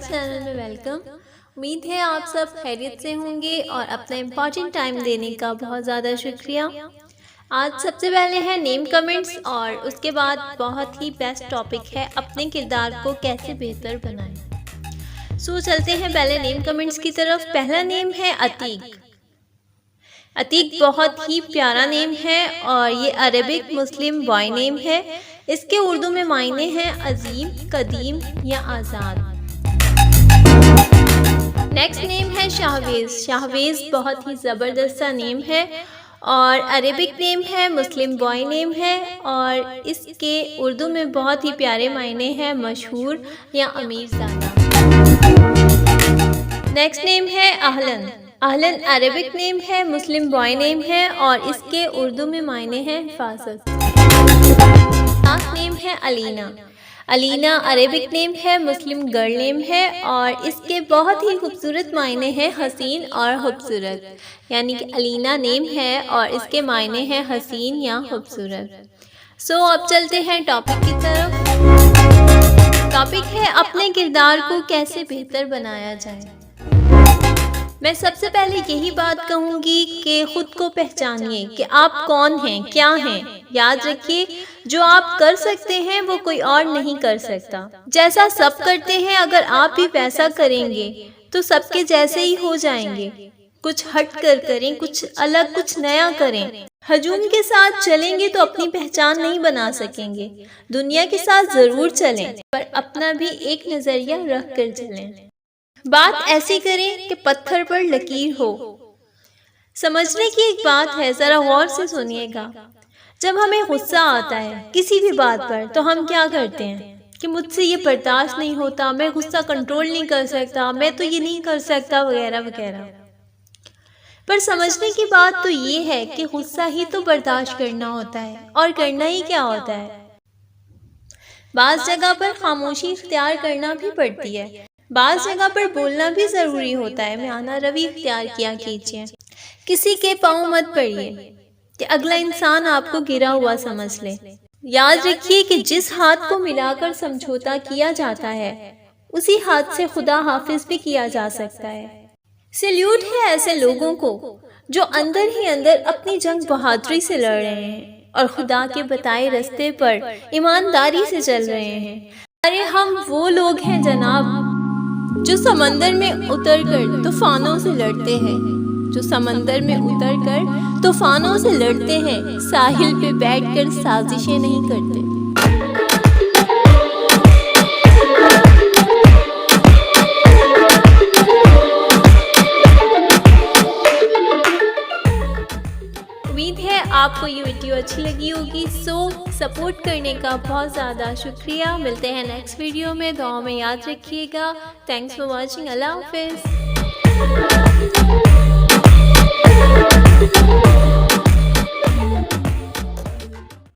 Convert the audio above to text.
Channel में welcome. उम्मीद है आप सब खैरियत से होंगे और अपना इम्पॉर्टेंट टाइम देने का बहुत ज़्यादा शुक्रिया। आज सबसे पहले है नेम कमेंट्स और उसके बाद बहुत ही बेस्ट टॉपिक है अपने किरदार को कैसे बेहतर बनाएं। सो चलते हैं पहले नेम कमेंट्स की तरफ। पहला नेम है अतीक। अतीक बहुत ही प्यारा नेम है और ये अरबिक मुस्लिम बॉय नेम है। इसके उर्दू में मायने हैं अजीम, कदीम या आज़ाद। नेक्स्ट नेम है शाहवेज। शाहवेज बहुत ही ज़बरदस्त सा नेम है और अरेबिक नेम है, मुस्लिम बॉय नेम है और इसके उर्दू में बहुत ही प्यारे मायने हैं मशहूर या अमीरज़ादा। नेक्स्ट नेम है अहलन। अहलन अरेबिक नेम है, मुस्लिम बॉय नेम है और इसके उर्दू में मायने हैं हिफाजत। लास्ट नेम है अलीना। अलीना अरेबिक नेम है, मुस्लिम गर्ल नेम है और इसके बहुत ही खूबसूरत मायने हैं हसीन और खूबसूरत। यानी कि अलीना नेम है और इसके मायने हैं हसीन या खूबसूरत। सो अब चलते हैं टॉपिक की तरफ। टॉपिक है अपने किरदार को कैसे बेहतर बनाया जाए। मैं सबसे पहले यही बात कहूँगी कि खुद को पहचानिए कि आप कौन हैं, क्या हैं। याद रखिए जो आप कर सकते हैं वो कोई और नहीं कर सकता। जैसा सब करते हैं अगर आप भी वैसा करेंगे तो सबके जैसे ही हो जाएंगे। कुछ हट कर करें, कुछ अलग, कुछ नया करें। हजूम के साथ चलेंगे तो अपनी पहचान नहीं बना सकेंगे। दुनिया के साथ जरूर चलें पर अपना भी एक नजरिया रख कर चलें। बात ऐसी करें कि पत्थर पर लकीर हो। समझने की एक बात है, जरा गौर से सुनिएगा। जब हमें गुस्सा आता है किसी भी बात पर तो हम क्या करते हैं कि मुझसे ये बर्दाश्त नहीं होता, मैं गुस्सा कंट्रोल नहीं कर सकता, मैं तो ये नहीं कर सकता वगैरह वगैरह। पर समझने की बात तो ये है कि गुस्सा ही तो बर्दाश्त करना होता है और करना ही क्या होता है। बाज़ जगह पर खामोशी इख्तियार करना भी पड़ती है, बाज़ जगह पर बोलना भी ज़रूरी होता है। माना रवि इख्तियार किया कीजिए। किसी के पाँव मत पड़िए कि अगला इंसान आपको गिरा हुआ समझ ले। याद रखिए कि जिस हाथ को मिलाकर समझौता किया जाता है उसी हाथ से खुदा हाफिज भी किया जा सकता है। सैल्यूट है ऐसे लोगों को जो अंदर ही अंदर अपनी जंग बहादुरी से लड़ रहे हैं और खुदा के बताए रास्ते पर ईमानदारी से चल रहे हैं। अरे हम वो लोग हैं जनाब जो समंदर में उतरकर तूफानों से लड़ते हैं, जो समंदर में उतरकर तूफानों से लड़ते हैं, साहिल पे बैठकर साजिशें नहीं करते। उम्मीद है आपको ये वीडियो अच्छी लगी होगी। सो सपोर्ट करने का बहुत ज़्यादा शुक्रिया। मिलते हैं नेक्स्ट वीडियो में। दुआ में याद रखिएगा। Thanks for watching. अल्लाह हाफिज़।